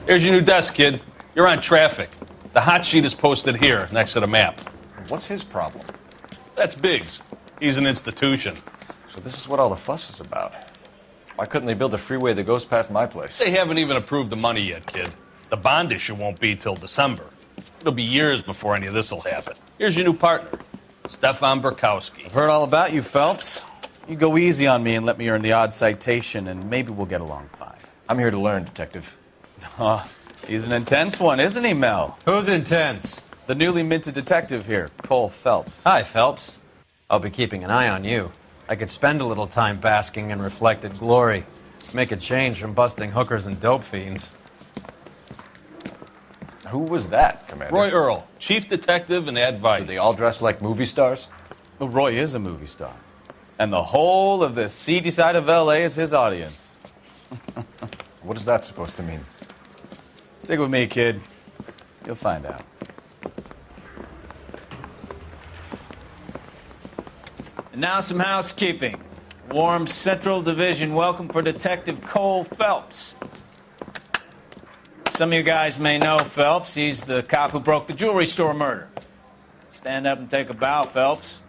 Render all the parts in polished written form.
Here's your new desk, kid. You're on traffic. The hot sheet is posted here, next to the map. What's his problem? That's Biggs. He's an institution. So this is what all the fuss is about. Why couldn't they build a freeway that goes past my place? They haven't even approved the money yet, kid. The bond issue won't be till December. It'll be years before any of this will happen. Here's your new partner, Stefan Burkowski. I've heard all about you, Phelps. You go easy on me and let me earn the odd citation, and maybe we'll get along fine. I'm here to learn, Detective. Oh, he's an intense one, isn't he, Mel? Who's intense? The newly minted detective here, Cole Phelps. Hi, Phelps. I'll be keeping an eye on you. I could spend a little time basking in reflected glory. Make a change from busting hookers and dope fiends. Who was that, Commander? Roy Earl, chief detective and advice. Do they all dress like movie stars? Well, Roy is a movie star. And the whole of the seedy side of L.A. is his audience. What is that supposed to mean? Stick with me, kid. You'll find out. And now some housekeeping. Warm Central Division welcome for Detective Cole Phelps. Some of you guys may know Phelps. He's the cop who broke the jewelry store murder. Stand up and take a bow, Phelps.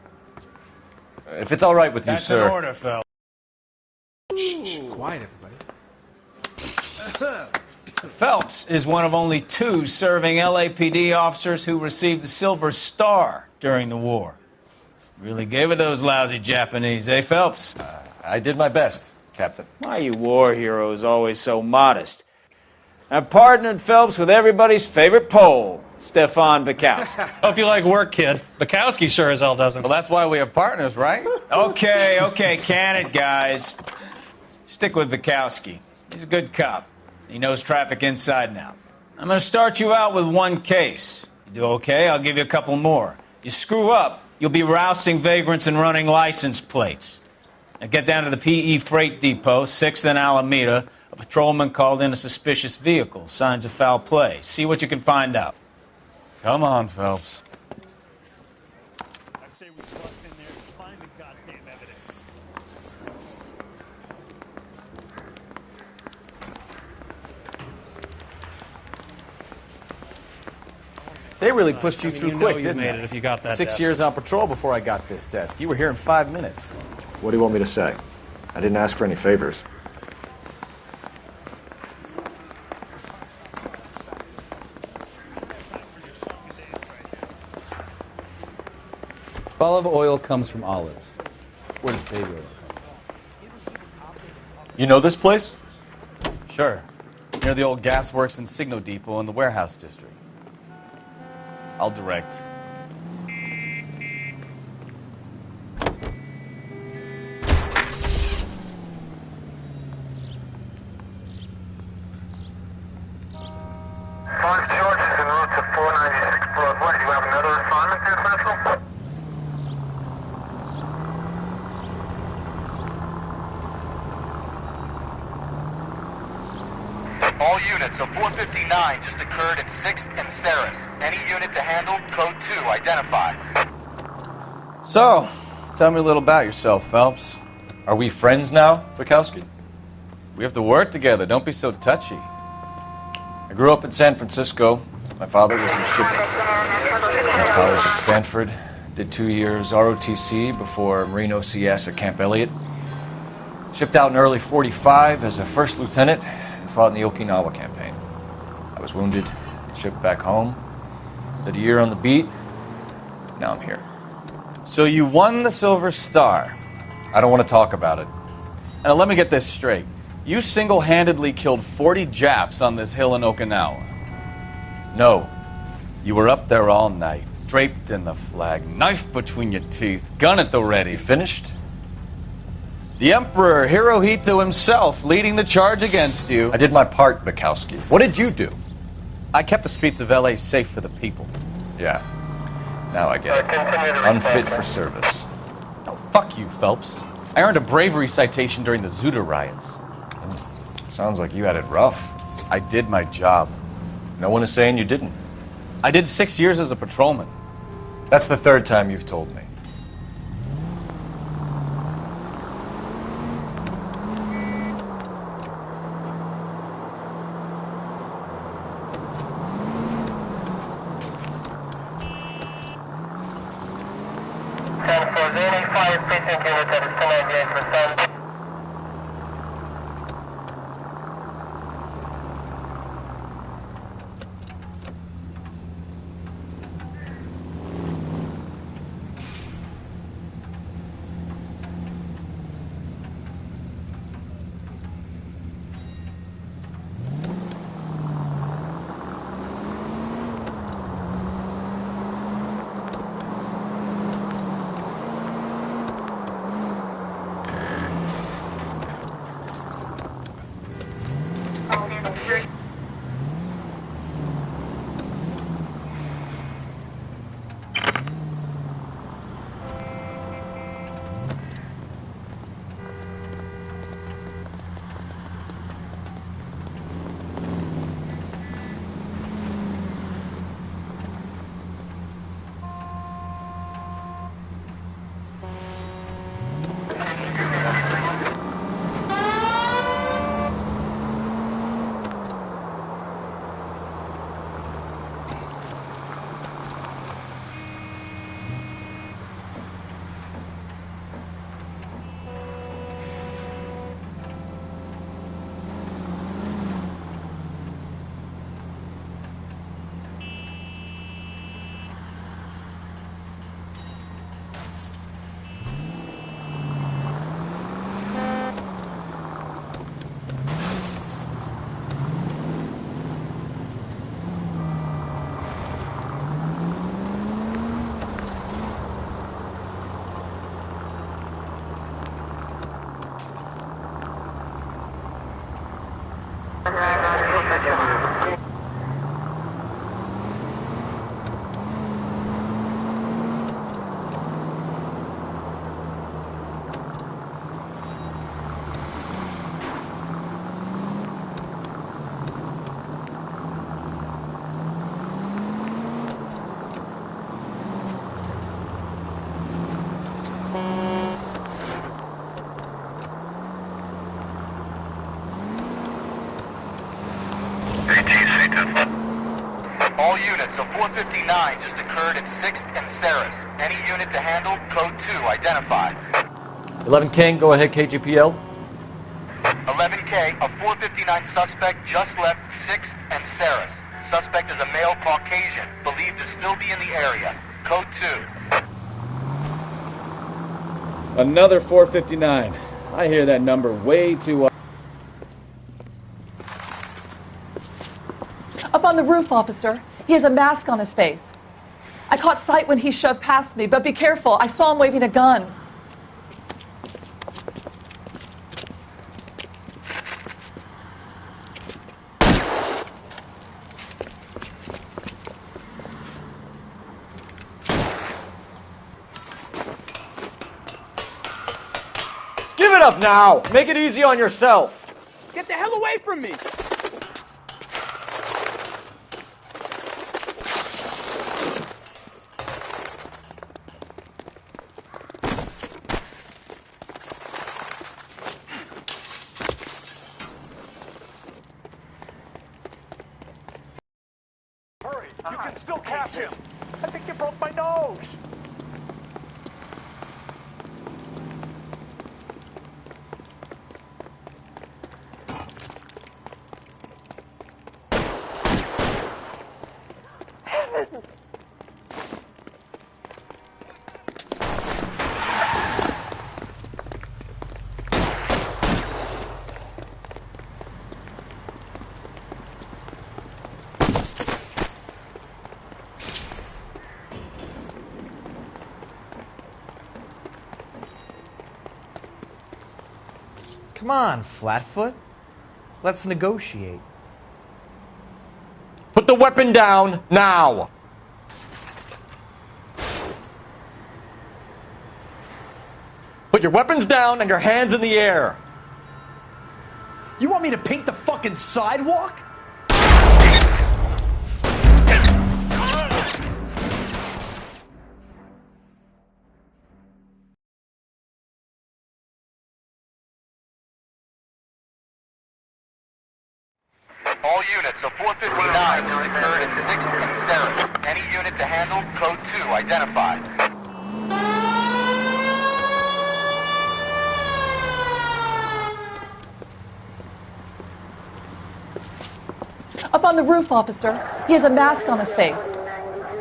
If it's all right with you, That's sir. an order, Phelps. Shh, quiet, everybody. Phelps is one of only 2 serving LAPD officers who received the Silver Star during the war. Really gave it those lousy Japanese, eh, Phelps? I did my best, Captain. Why are you war heroes always so modest? I've partnered Phelps with everybody's favorite Pole, Stefan Burkowski. Hope you like work, kid. Bukowski sure as hell doesn't. Well, that's why we have partners, right? Okay, can it, guys. Stick with Bukowski. He's a good cop. He knows traffic inside and out. I'm going to start you out with 1 case. You do okay, I'll give you a couple more. You screw up, you'll be rousting vagrants and running license plates. Now get down to the PE Freight Depot, 6th and Alameda. A patrolman called in a suspicious vehicle. Signs of foul play. See what you can find out. Come on, Phelps. I say we bust in there and find the goddamn evidence. They really pushed you through quick, you didn't made they? it if you got that 6 desk. years on patrol before I got this desk. You were here in 5 minutes. What do you want me to say? I didn't ask for any favors. Olive oil comes from olives. Where does baby oil come You know this place? from? Sure. Near the old gasworks and Signal Depot in the warehouse district. I'll direct. George is en route to 496 Broadway. Do you have another assignment there, Central? All units, a 459 just occurred in 6th and Saris. Any unit to handle, code 2, identify. So, tell me a little about yourself, Phelps. Are we friends now, Bukowski? We have to work together. Don't be so touchy. I grew up in San Francisco. My father was in shipping. Went to college at Stanford. Did 2 years ROTC before Marine OCS at Camp Elliott. Shipped out in early '45 as a first lieutenant and fought in the Okinawa campaign. I was wounded, shipped back home. Did a year on the beat. Now I'm here. So you won the Silver Star. I don't want to talk about it. And let me get this straight. You single-handedly killed 40 Japs on this hill in Okinawa. No. You were up there all night, draped in the flag, knife between your teeth, gun at the ready. Finished? The Emperor Hirohito himself leading the charge against you. I did my part, Bukowski. What did you do? I kept the streets of L.A. safe for the people. Yeah. Now I get it. Unfit for service. No, fuck you, Phelps. I earned a bravery citation during the Zuda riots. Sounds like you had it rough. I did my job. No one is saying you didn't. I did 6 years as a patrolman. That's the 3rd time you've told me. fire precinct units that are still engaged with them. All units, a 459 just occurred at 6th and Saris. Any unit to handle, code 2 identified. 11 King, go ahead, KGPL. 11K, a 459 suspect just left 6th and Saris. Suspect is a male Caucasian, believed to still be in the area. Code 2. Another 459. I hear that number way too often. Up on the roof, officer. He has a mask on his face. I caught sight when he shoved past me, but be careful. I saw him waving a gun. Give it up now! Make it easy on yourself! Get the hell away from me! Hurry! You can still catch him! I think you broke my nose! Come on, Flatfoot. Let's negotiate. Put the weapon down, now! Put your weapons down and your hands in the air! You want me to paint the fucking sidewalk? All units, a 459 just occurred at 6th and Saris. Any unit to handle, code 2 identified. Up on the roof, officer. He has a mask on his face.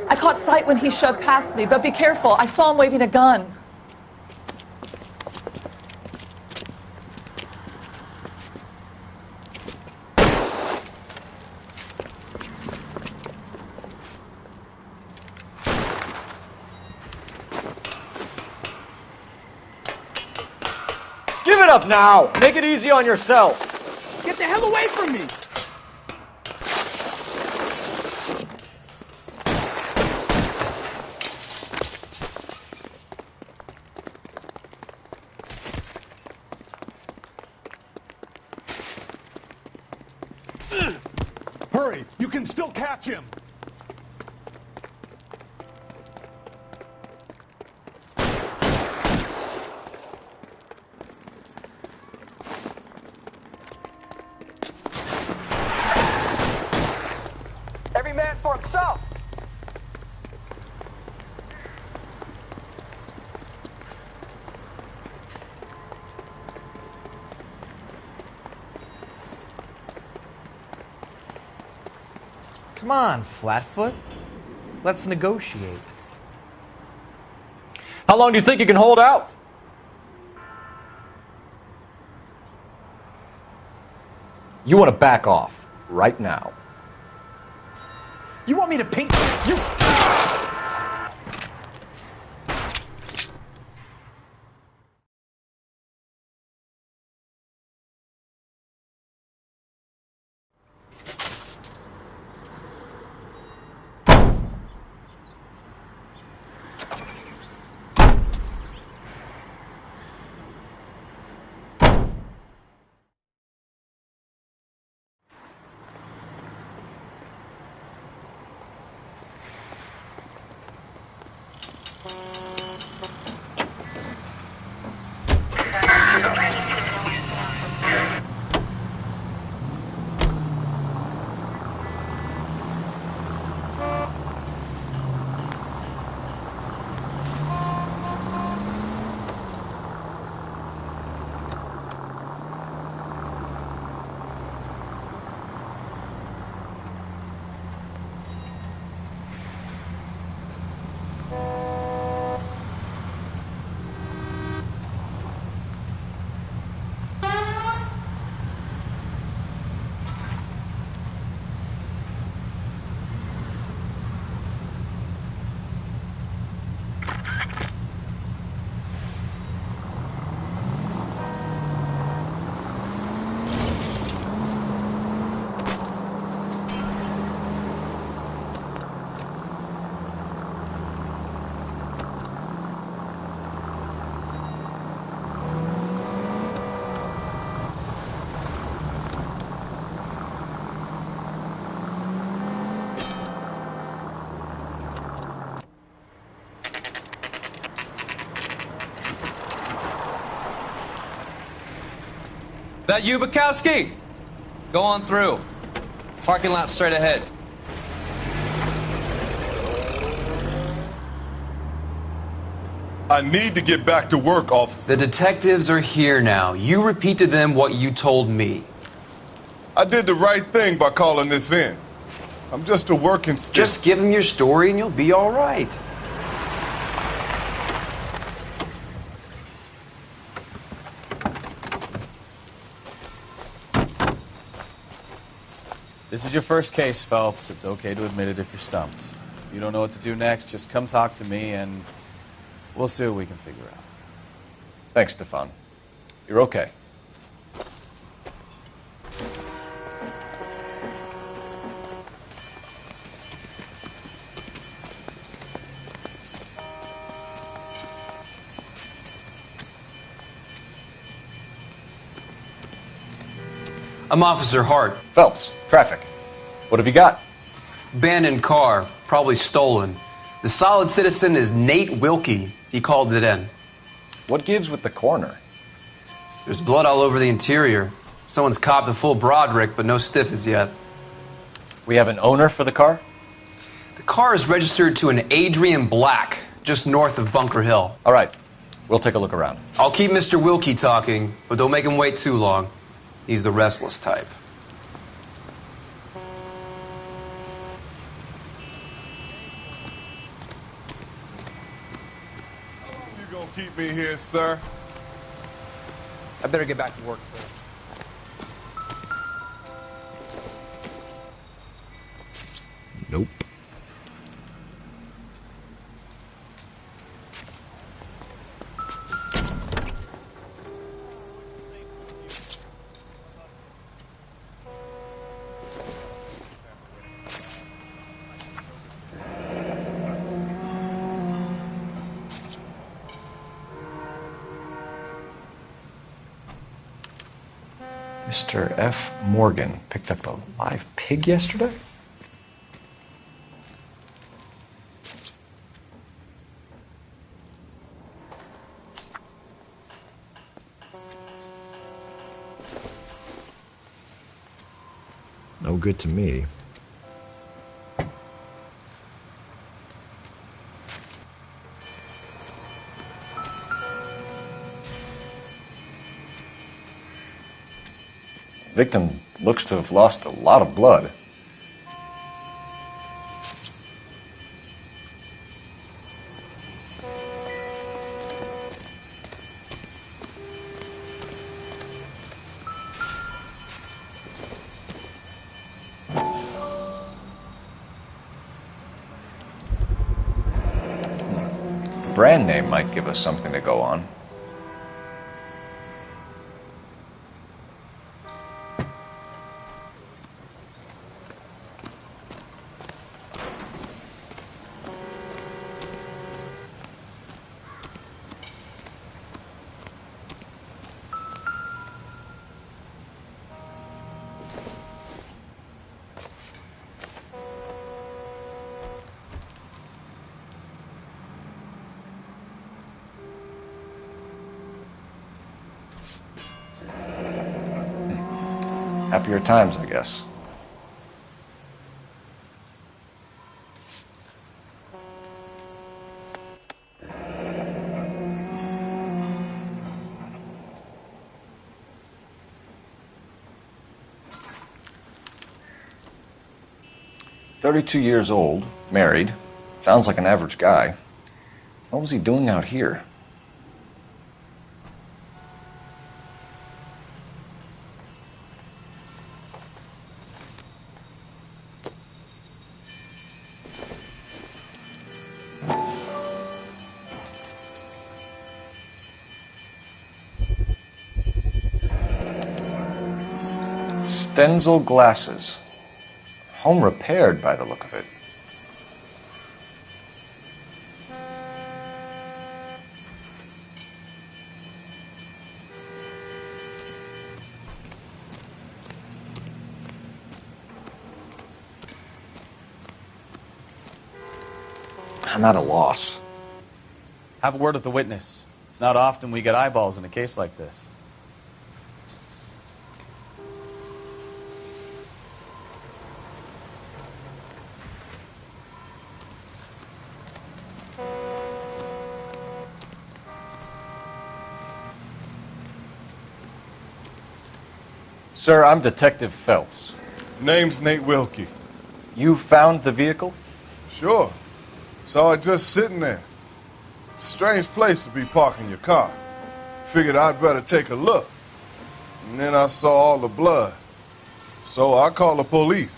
I caught sight when he shoved past me, but be careful. I saw him waving a gun. Give it up now! Make it easy on yourself! Get the hell away from me! Hurry! You can still catch him! Every man for himself! Come on, Flatfoot. Let's negotiate. How long do you think you can hold out? You want to back off right now. You want me to pink you? That you, Bukowski? Go on through. Parking lot straight ahead. I need to get back to work, officer. The detectives are here now. You repeat to them what you told me. I did the right thing by calling this in. I'm just a working stick. Just give them your story and you'll be all right. This is your first case, Phelps. It's okay to admit it if you're stumped. If you don't know what to do next, just come talk to me and we'll see what we can figure out. Thanks, Stefan. You're okay. I'm Officer Hart. Phelps, traffic. What have you got? Abandoned car, probably stolen. The solid citizen is Nate Wilkie. He called it in. What gives with the coroner? There's blood all over the interior. Someone's copped a full Broderick, but no stiff as yet. We have an owner for the car? The car is registered to an Adrian Black, just north of Bunker Hill. All right. We'll take a look around. I'll keep Mr. Wilkie talking, but don't make him wait too long. He's the restless type. Don't keep me here, sir. I better get back to work first. Nope. Mr. F. Morgan picked up a live pig yesterday? No good to me. Victim looks to have lost a lot of blood. The brand name might give us something to go on. Happier times, I guess. "32 years old, married. Sounds like an average guy. What was he doing out here?" Stenzel glasses. Home repaired by the look of it. I'm at a loss. Have a word with the witness. It's not often we get eyeballs in a case like this. Sir, I'm Detective Phelps. Name's Nate Wilkie. You found the vehicle? Sure. Saw it just sitting there. Strange place to be parking your car. Figured I'd better take a look. And then I saw all the blood. So I called the police.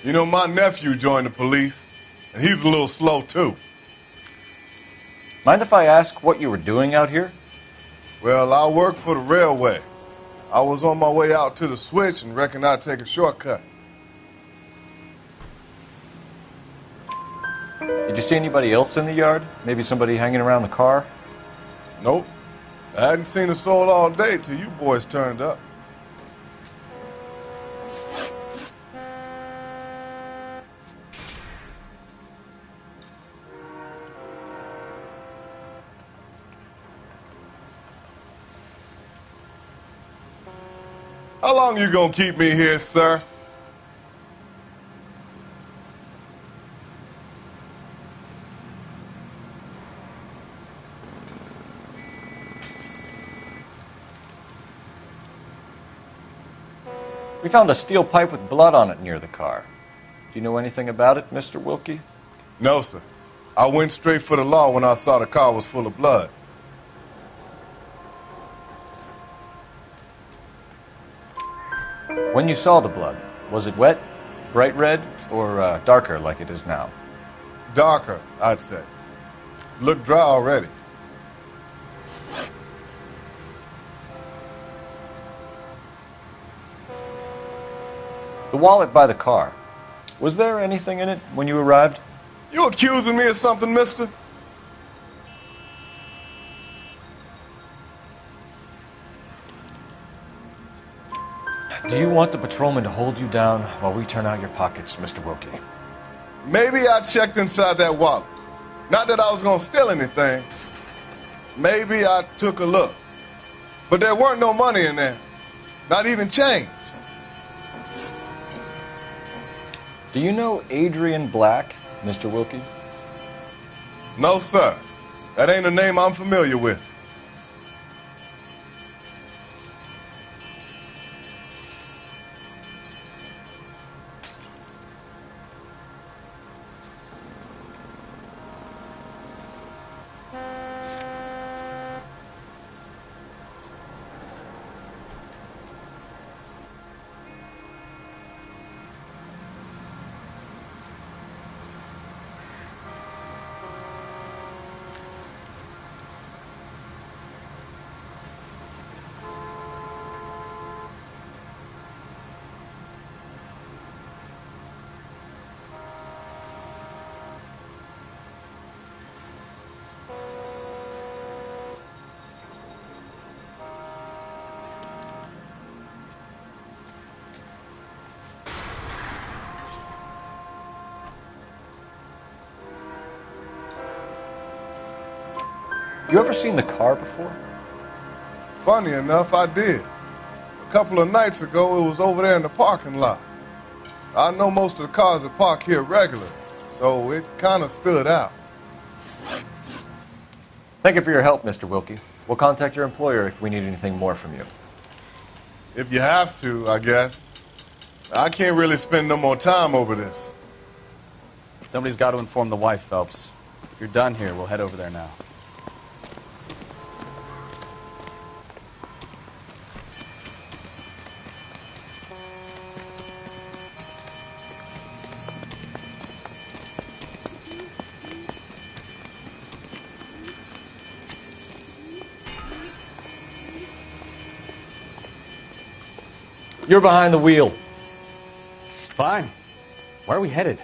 You know, my nephew joined the police, and he's a little slow, too. Mind if I ask what you were doing out here? Well, I work for the railway. I was on my way out to the switch and reckoned I'd take a shortcut. Did you see anybody else in the yard? Maybe somebody hanging around the car? Nope. I hadn't seen a soul all day till you boys turned up. How long you gonna keep me here, sir? We found a steel pipe with blood on it near the car. Do you know anything about it, Mr. Wilkie? No, sir. I went straight for the law when I saw the car was full of blood. When you saw the blood, was it wet, bright red, or darker like it is now? Darker, I'd say. Looked dry already. The wallet by the car. Was there anything in it when you arrived? You accusing me of something, mister? Do you want the patrolman to hold you down while we turn out your pockets, Mr. Wilkie? Maybe I checked inside that wallet. Not that I was gonna steal anything. Maybe I took a look. But there weren't no money in there. Not even change. Do you know Adrian Black, Mr. Wilkie? No, sir. That ain't a name I'm familiar with. You ever seen the car before? Funny enough, I did. A couple of nights ago, it was over there in the parking lot. I know most of the cars that park here regularly, so it kind of stood out. Thank you for your help, Mr. Wilkie. We'll contact your employer if we need anything more from you. If you have to, I guess. I can't really spend no more time over this. Somebody's got to inform the wife, Phelps. If you're done here, we'll head over there now. You're behind the wheel. Fine. Where are we headed?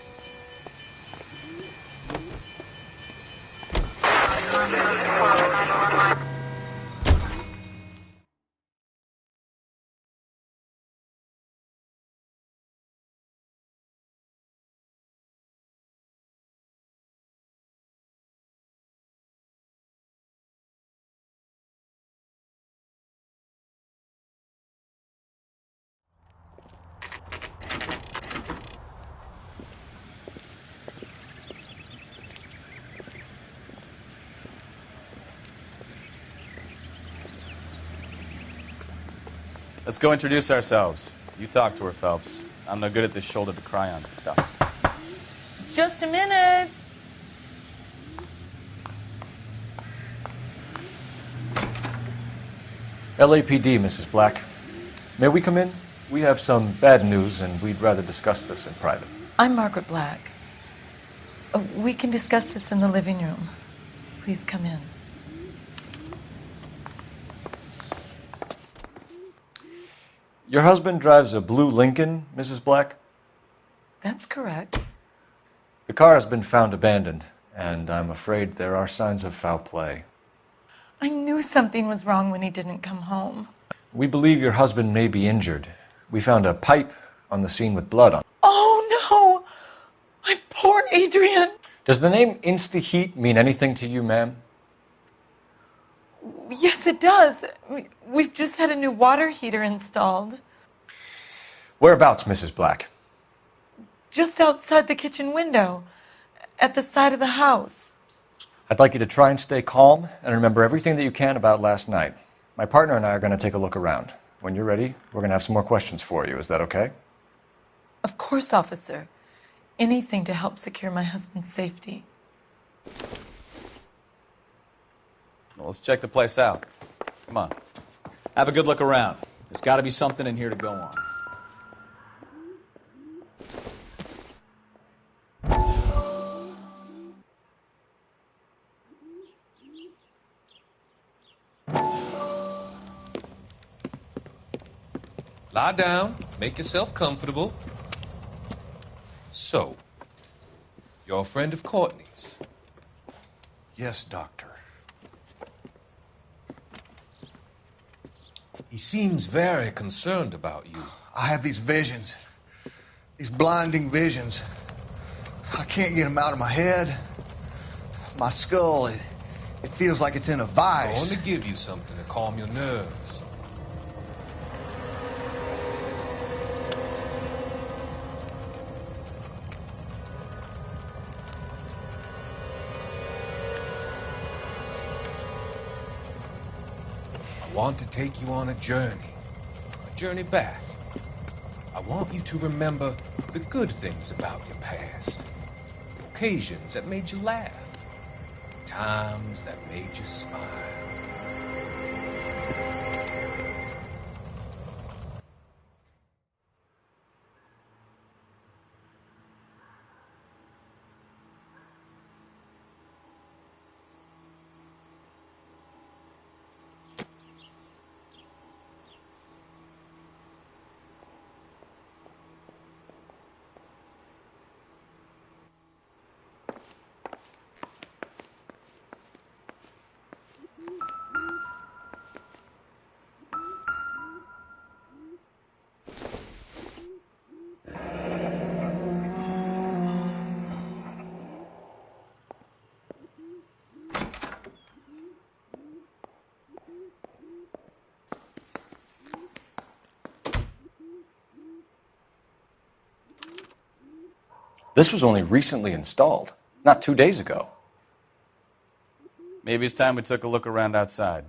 Let's go introduce ourselves. You talk to her, Phelps. I'm no good at this shoulder to cry on stuff. Just a minute. LAPD, Mrs. Black. May we come in? We have some bad news, and we'd rather discuss this in private. I'm Margaret Black. We can discuss this in the living room. Please come in. Your husband drives a blue Lincoln, Mrs. Black? That's correct. The car has been found abandoned, and I'm afraid there are signs of foul play. I knew something was wrong when he didn't come home. We believe your husband may be injured. We found a pipe on the scene with blood on it. Oh, no! My poor Adrian! Does the name Insta-Heat mean anything to you, ma'am? Yes, it does. We've just had a new water heater installed. Whereabouts, Mrs. Black? Just outside the kitchen window, at the side of the house. I'd like you to try and stay calm and remember everything that you can about last night. My partner and I are going to take a look around. When you're ready, we're going to have some more questions for you. Is that okay? Of course, officer. Anything to help secure my husband's safety. Well, let's check the place out. Come on. Have a good look around. There's got to be something in here to go on. Lie down. Make yourself comfortable. So, you're a friend of Courtney's? Yes, Doctor. He seems very concerned about you. I have these visions. These blinding visions. I can't get them out of my head. My skull, it feels like it's in a I'm vice. going to give you something to calm your nerves. I want to take you on a journey back. I want you to remember the good things about your past, occasions that made you laugh, times that made you smile. This was only recently installed, not 2 days ago. Maybe it's time we took a look around outside.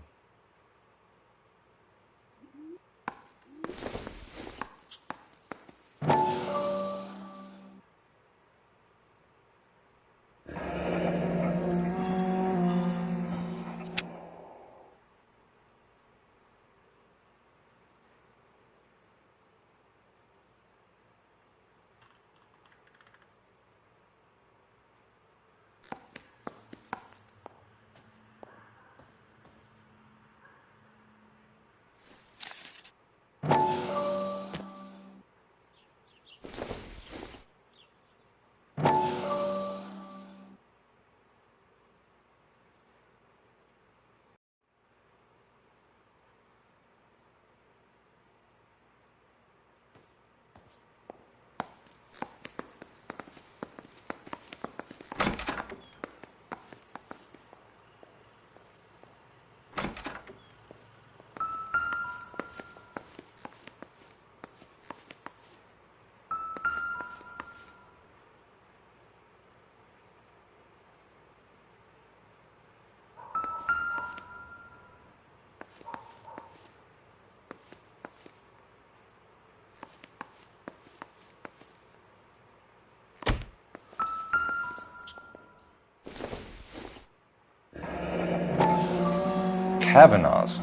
Kavanaugh's.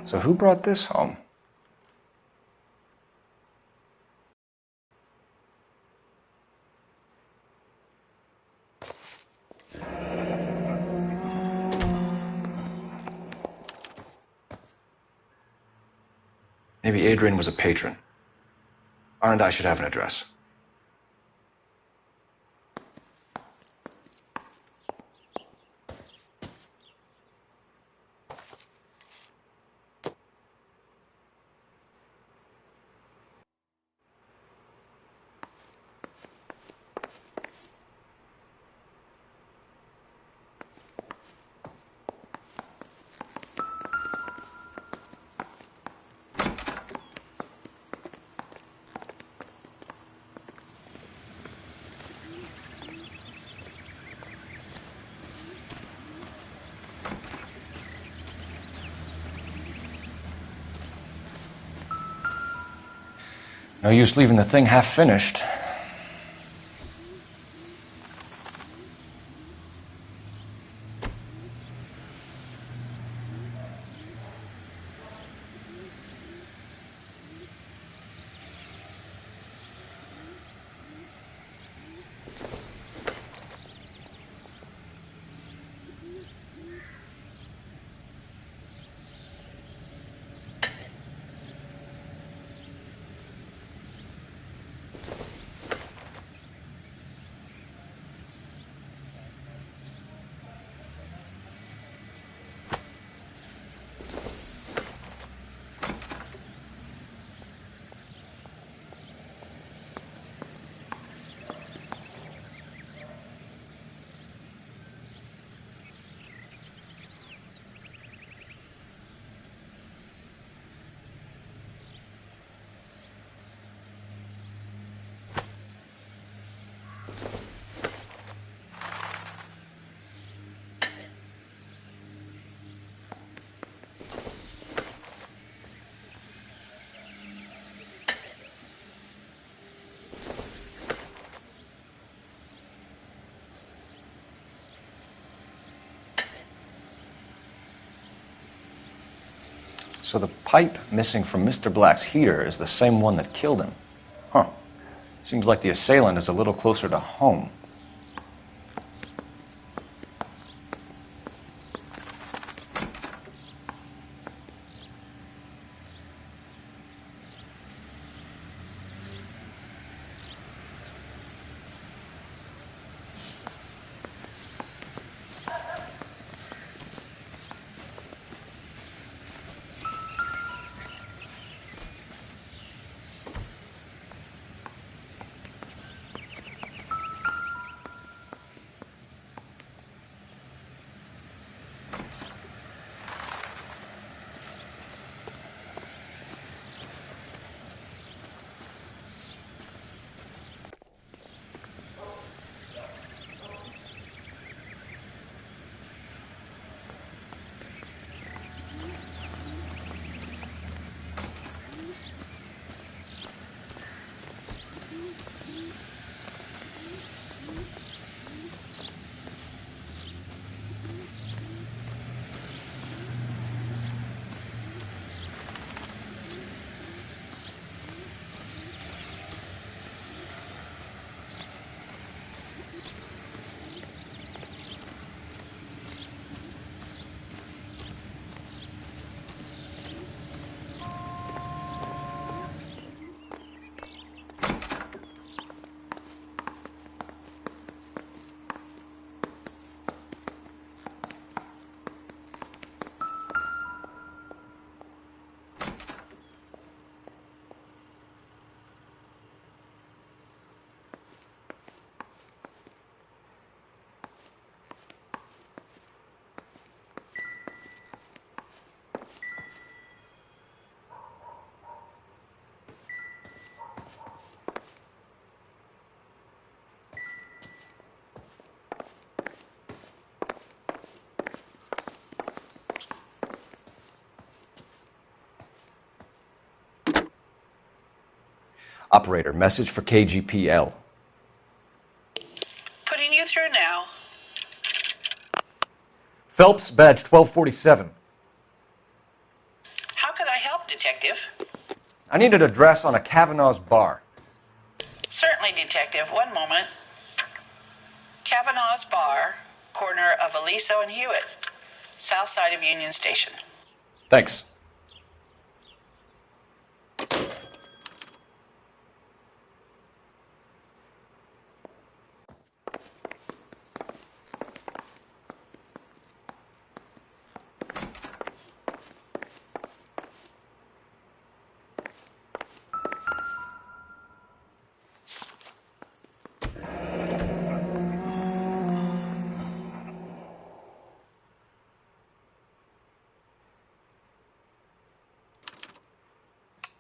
So who brought this home? Maybe Adrian was a patron. R&I should have an address. No use leaving the thing half finished. So the pipe missing from Mr. Black's heater is the same one that killed him. Huh. Seems like the assailant is a little closer to home. Operator, message for KGPL. Putting you through now. Phelps, badge 1247. How could I help, Detective? I need an address on a Kavanaugh's bar. Certainly, Detective. One moment. Kavanaugh's Bar, corner of Aliso and Hewitt, south side of Union Station. Thanks.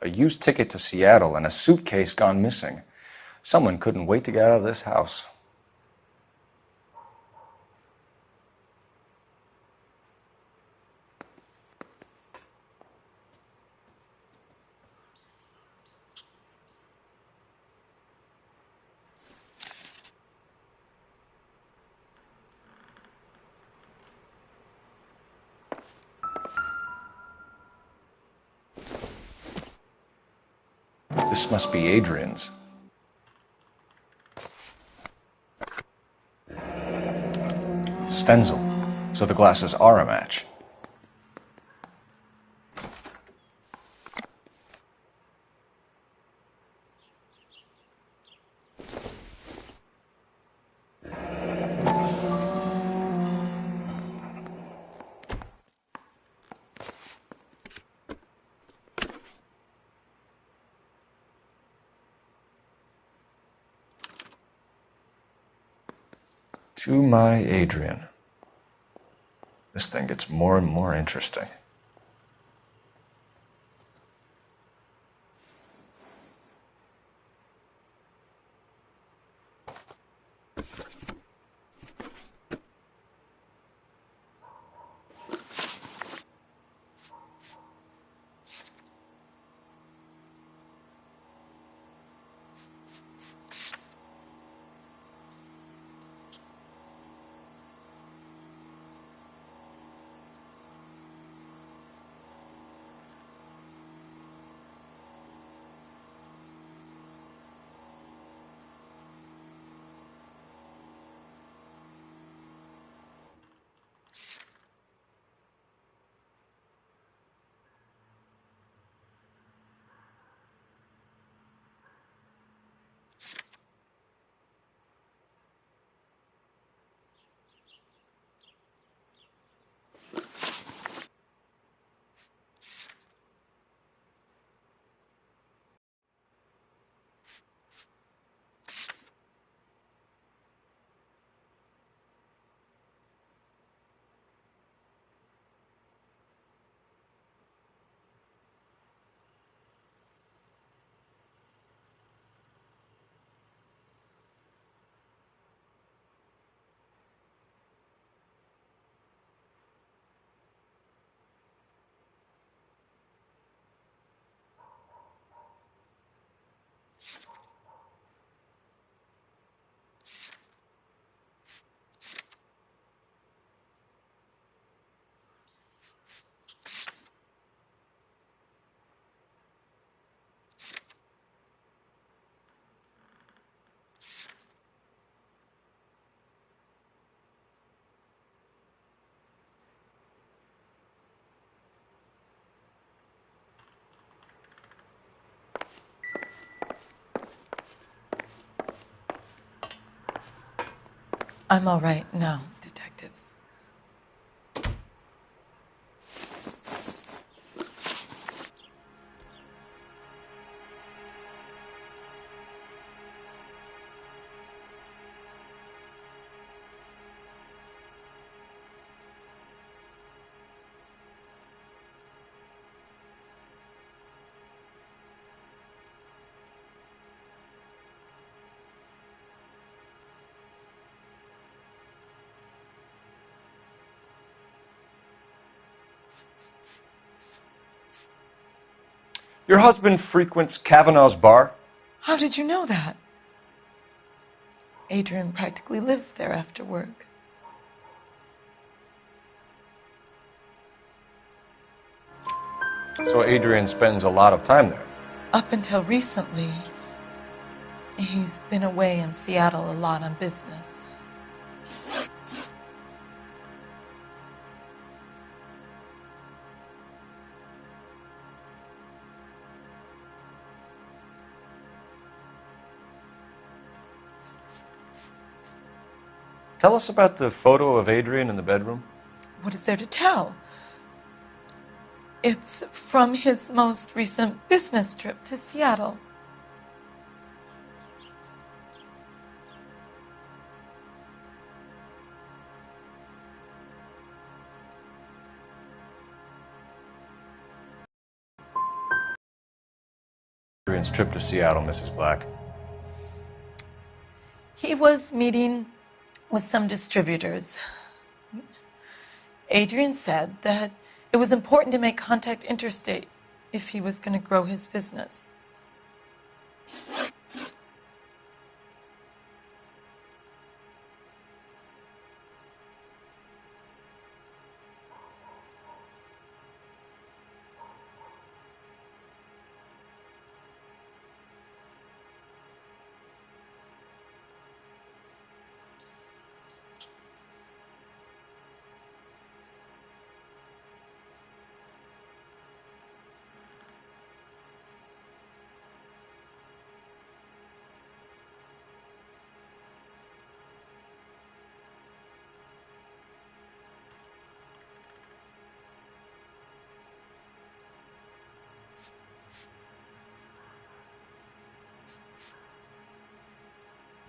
A used ticket to Seattle and a suitcase gone missing. Someone couldn't wait to get out of this house. This must be Adrian's. Stenzel. So the glasses are a match. To my Adrian. This thing gets more and more interesting. I'm all right now, detectives. Your husband frequents Kavanaugh's bar? How did you know that? Adrian practically lives there after work. So Adrian spends a lot of time there. Up until recently, he's been away in Seattle a lot on business. Tell us about the photo of Adrian in the bedroom. What is there to tell? It's from his most recent business trip to Seattle. Adrian's trip to Seattle, Mrs. Black? He was meeting with some distributors. Adrian said that it was important to make contact interstate if he was going to grow his business.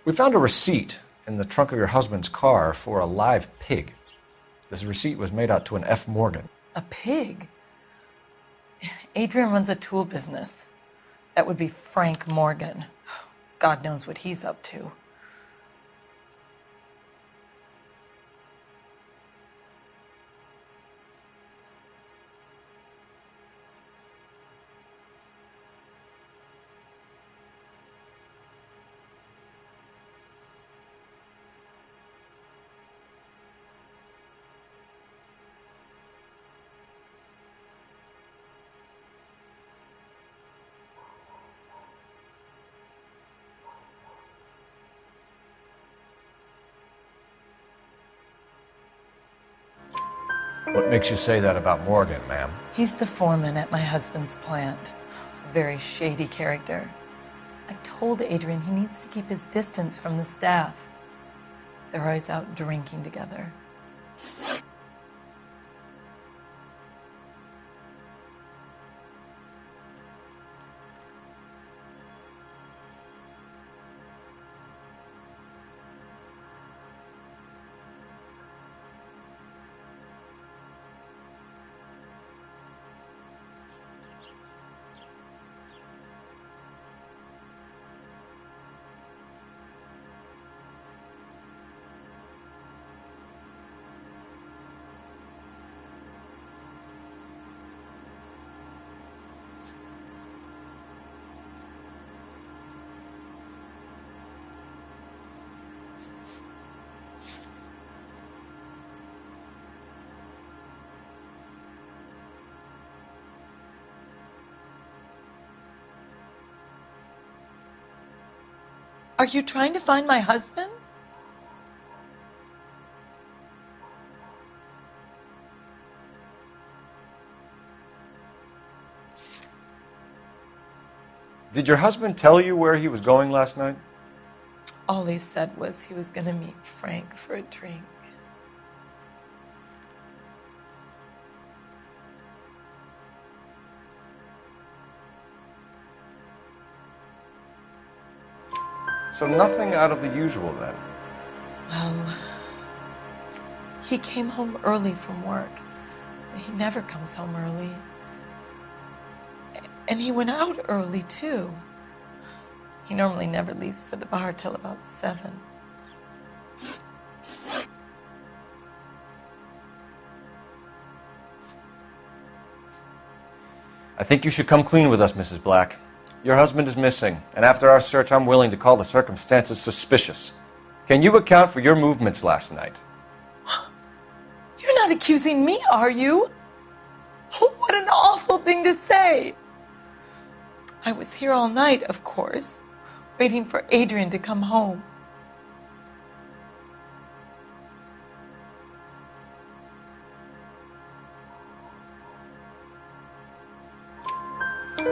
We found a receipt in the trunk of your husband's car for a live pig. This receipt was made out to an F. Morgan. A pig? Adrian runs a tool business. That would be Frank Morgan. God knows what he's up to. What makes you say that about Morgan, ma'am? He's the foreman at my husband's plant. A very shady character. I've told Adrian he needs to keep his distance from the staff. They're always out drinking together. Are you trying to find my husband? Did your husband tell you where he was going last night? All he said was he was going to meet Frank for a drink. So nothing out of the usual then? Well, he came home early from work. He never comes home early. And he went out early, too. He normally never leaves for the bar till about 7. I think you should come clean with us, Mrs. Black. Your husband is missing, and after our search, I'm willing to call the circumstances suspicious. Can you account for your movements last night? You're not accusing me, are you? Oh, what an awful thing to say. I was here all night, of course, waiting for Adrian to come home.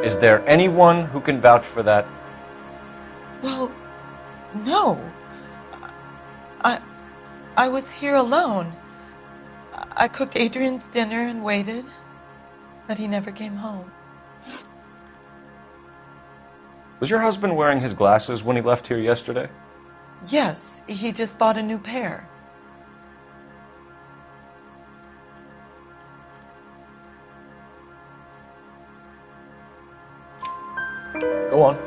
Is there anyone who can vouch for that? Well, no. I was here alone. I cooked Adrian's dinner and waited, but he never came home. Was your husband wearing his glasses when he left here yesterday? Yes, he just bought a new pair. Go on.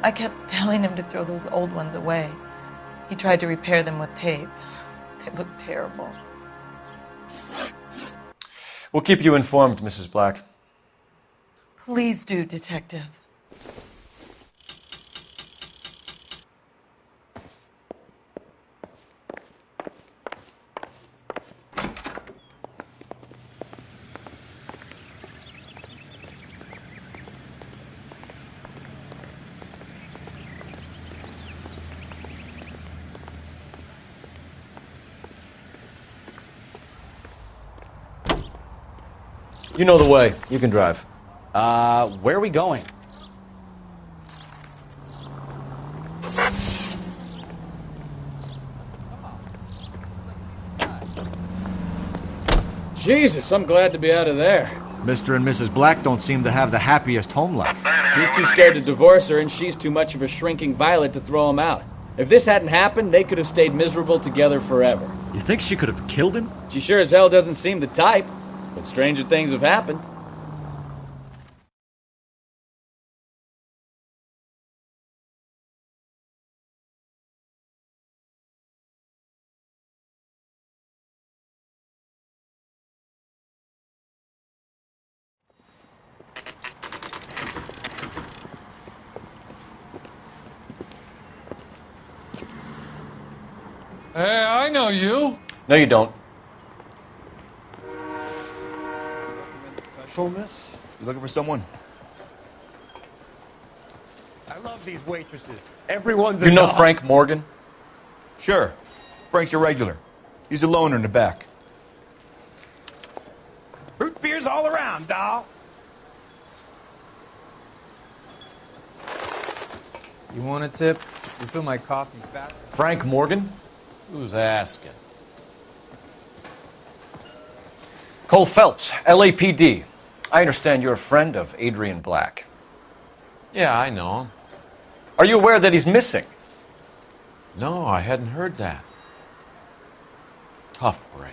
I kept telling him to throw those old ones away. He tried to repair them with tape. They look terrible. We'll keep you informed, Mrs. Black. Please do, Detective. You know the way. You can drive. Where are we going? Jesus, I'm glad to be out of there. Mr. and Mrs. Black don't seem to have the happiest home life. He's too scared to divorce her, and she's too much of a shrinking violet to throw him out. If this hadn't happened, they could have stayed miserable together forever. You think she could have killed him? She sure as hell doesn't seem the type, but stranger things have happened. Hey, I know you. No, you don't. Special, miss? You looking for someone? I love these waitresses. Everyone's You know Frank Morgan? Sure. Frank's your regular. He's a loner in the back. Root beers all around, doll. You want a tip? Refill my coffee fast. Frank Morgan? Who's asking? Cole Phelps, LAPD. I understand you're a friend of Adrian Black. Yeah, I know him. Are you aware that he's missing? No, I hadn't heard that. Tough break.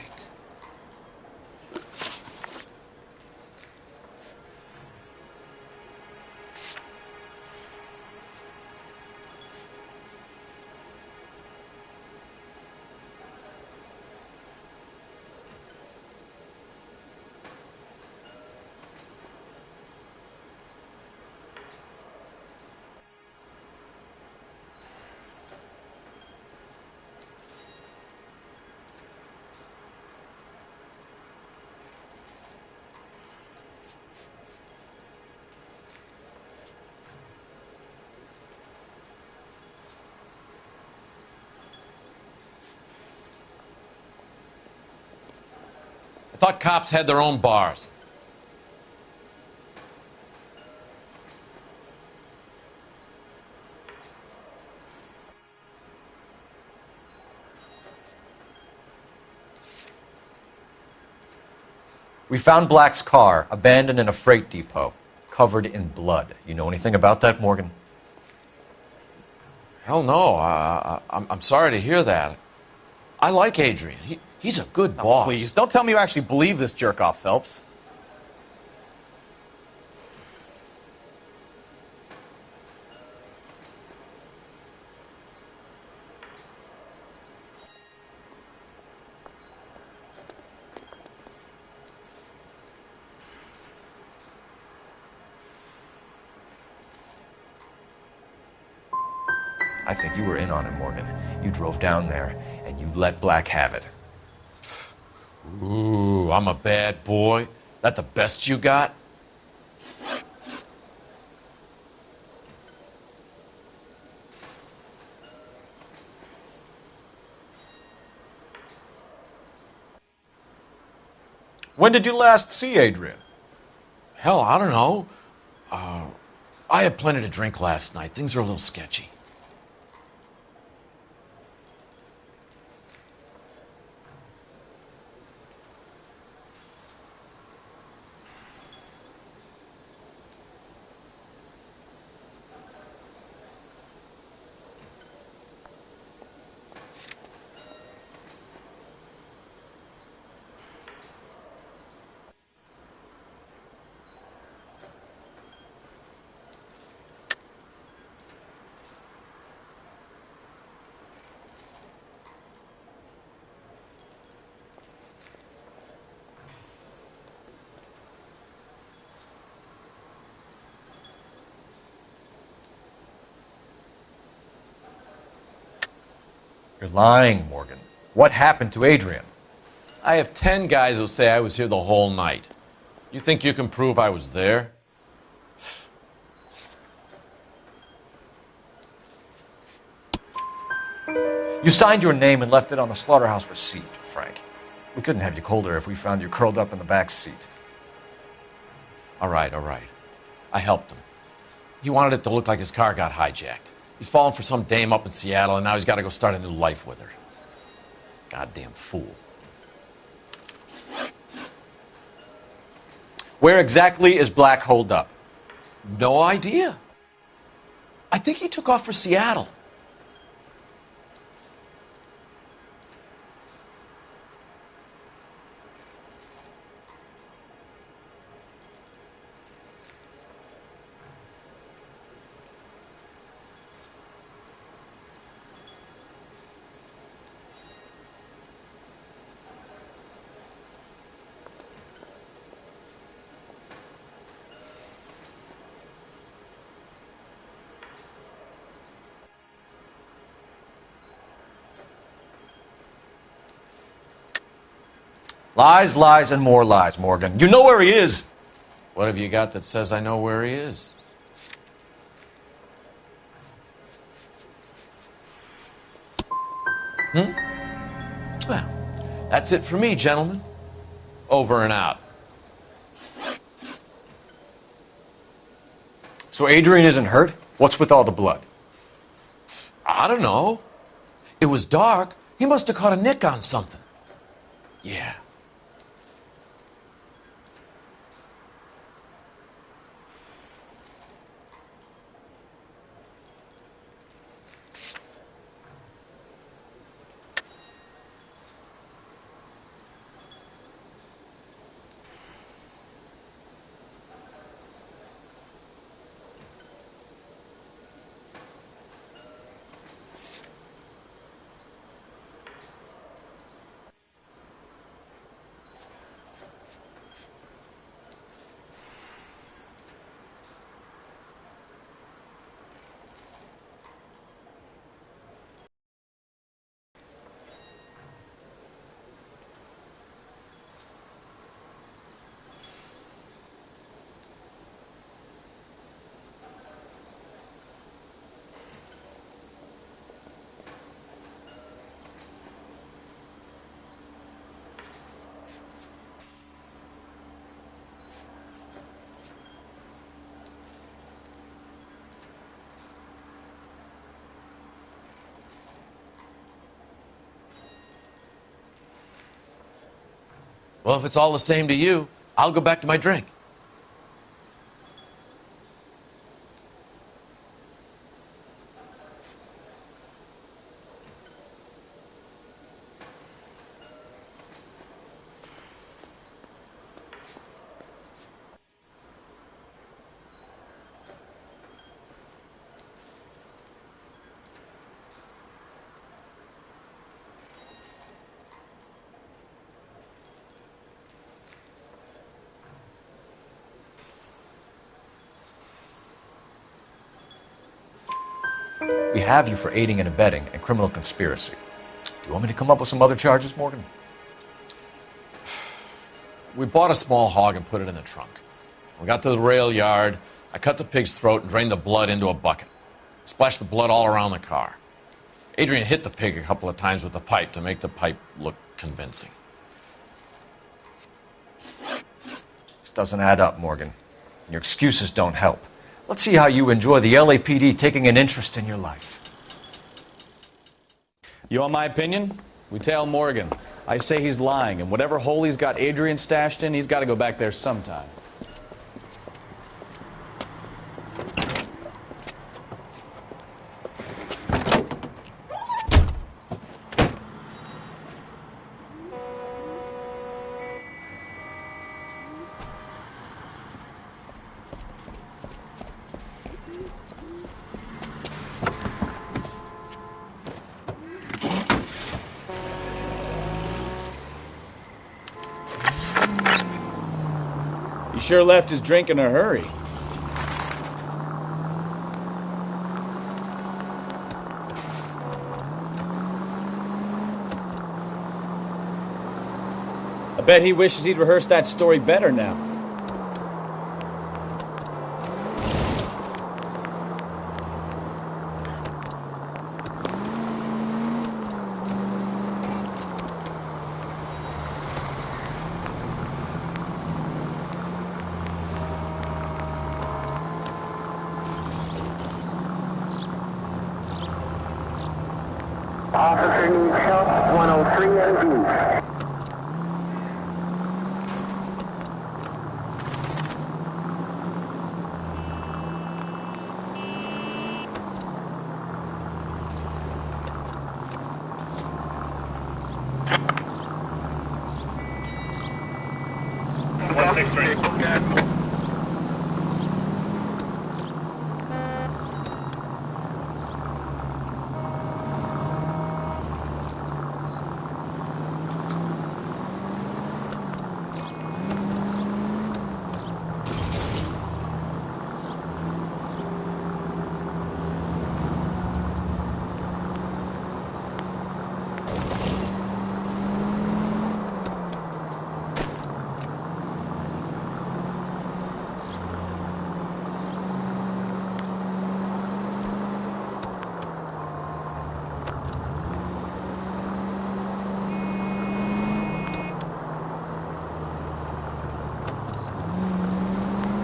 I thought cops had their own bars. We found Black's car abandoned in a freight depot, covered in blood. You know anything about that, Morgan? Hell no. I'm sorry to hear that. I like Adrian. He's a good boss. Please, don't tell me you actually believe this jerk-off, Phelps. I think you were in on it, Morgan. You drove down there, and you let Black have it. Ooh, I'm a bad boy. That the best you got? When did you last see Adrian? Hell, I don't know. I had plenty to drink last night. Things are a little sketchy. You're lying, Morgan. What happened to Adrian? I have 10 guys who'll say I was here the whole night. You think you can prove I was there? You signed your name and left it on the slaughterhouse receipt, Frank. We couldn't have you colder if we found you curled up in the back seat. All right. I helped him. He wanted it to look like his car got hijacked. He's fallen for some dame up in Seattle, and now he's got to go start a new life with her. Goddamn fool. Where exactly is Black holed up? No idea. I think he took off for Seattle. Lies, lies, and more lies, Morgan. You know where he is. What have you got that says I know where he is? Well, that's it for me, gentlemen. Over and out. So Adrian isn't hurt? What's with all the blood? I don't know. It was dark. He must have caught a nick on something. Yeah. Well, if it's all the same to you, I'll go back to my drink. We have you for aiding and abetting and criminal conspiracy. Do you want me to come up with some other charges, Morgan? We bought a small hog and put it in the trunk. We got to the rail yard. I cut the pig's throat and drained the blood into a bucket. Splashed the blood all around the car. Adrian hit the pig a couple of times with the pipe to make the pipe look convincing. This doesn't add up, Morgan. Your excuses don't help. Let's see how you enjoy the LAPD taking an interest in your life. You want my opinion? We tail Morgan. I say he's lying, and whatever hole he's got Adrian stashed in, he's got to go back there sometime. He sure left his drink in a hurry. Bet he wishes he'd rehearsed that story better now. Officer needs help, 103 NG.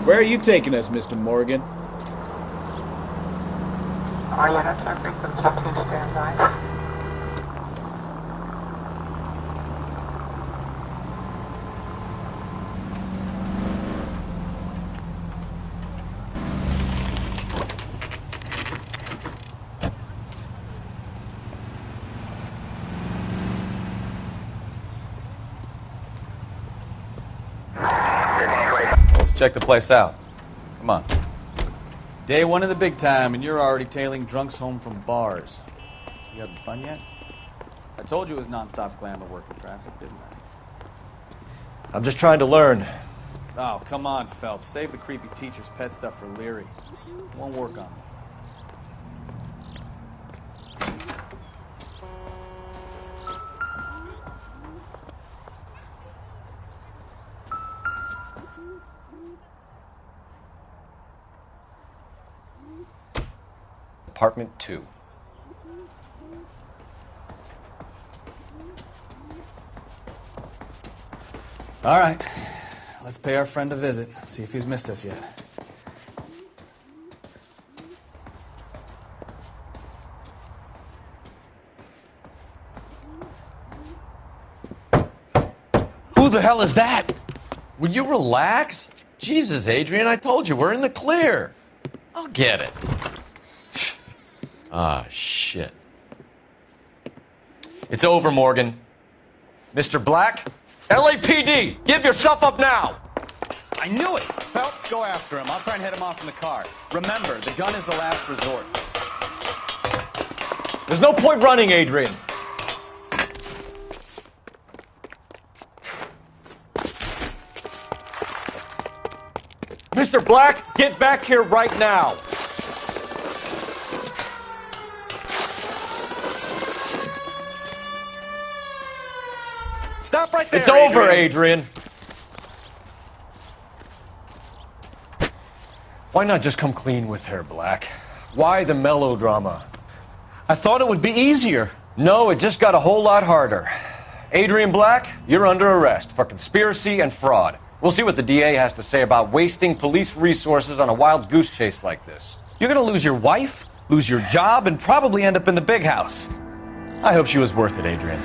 Where are you taking us, Mr. Morgan? All units are frequency 2 standby. Let's check the place out. Come on. Day one of the big time, and you're already tailing drunks home from bars. You having fun yet? I told you it was non-stop glamour working traffic, didn't I? I'm just trying to learn. Oh, come on, Phelps. Save the creepy teacher's pet stuff for Leary. It won't work on me. Apartment 2. All right. Let's pay our friend a visit. See if he's missed us yet. Who the hell is that? Will you relax? Jesus, Adrian, I told you, we're in the clear. I'll get it. Ah, shit. It's over, Morgan. Mr. Black, LAPD, give yourself up now! I knew it! Phelps, go after him. I'll try and head him off in the car. Remember, the gun is the last resort. There's no point running, Adrian. Mr. Black, get back here right now. Stop right there, It's over, Adrian. Why not just come clean with her, Black? Why the melodrama? I thought it would be easier. No, it just got a whole lot harder. Adrian Black, you're under arrest for conspiracy and fraud. We'll see what the DA has to say about wasting police resources on a wild goose chase like this. You're gonna lose your wife, lose your job, and probably end up in the big house. I hope she was worth it, Adrian.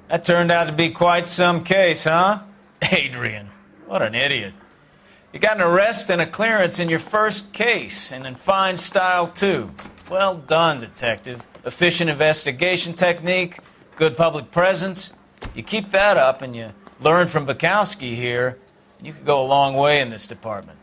That turned out to be quite some case, huh? Adrian, what an idiot. You got an arrest and a clearance in your first case, and in fine style, too. Well done, detective. Efficient investigation technique, good public presence. You keep that up and you learn from Bukowski here, and you could go a long way in this department.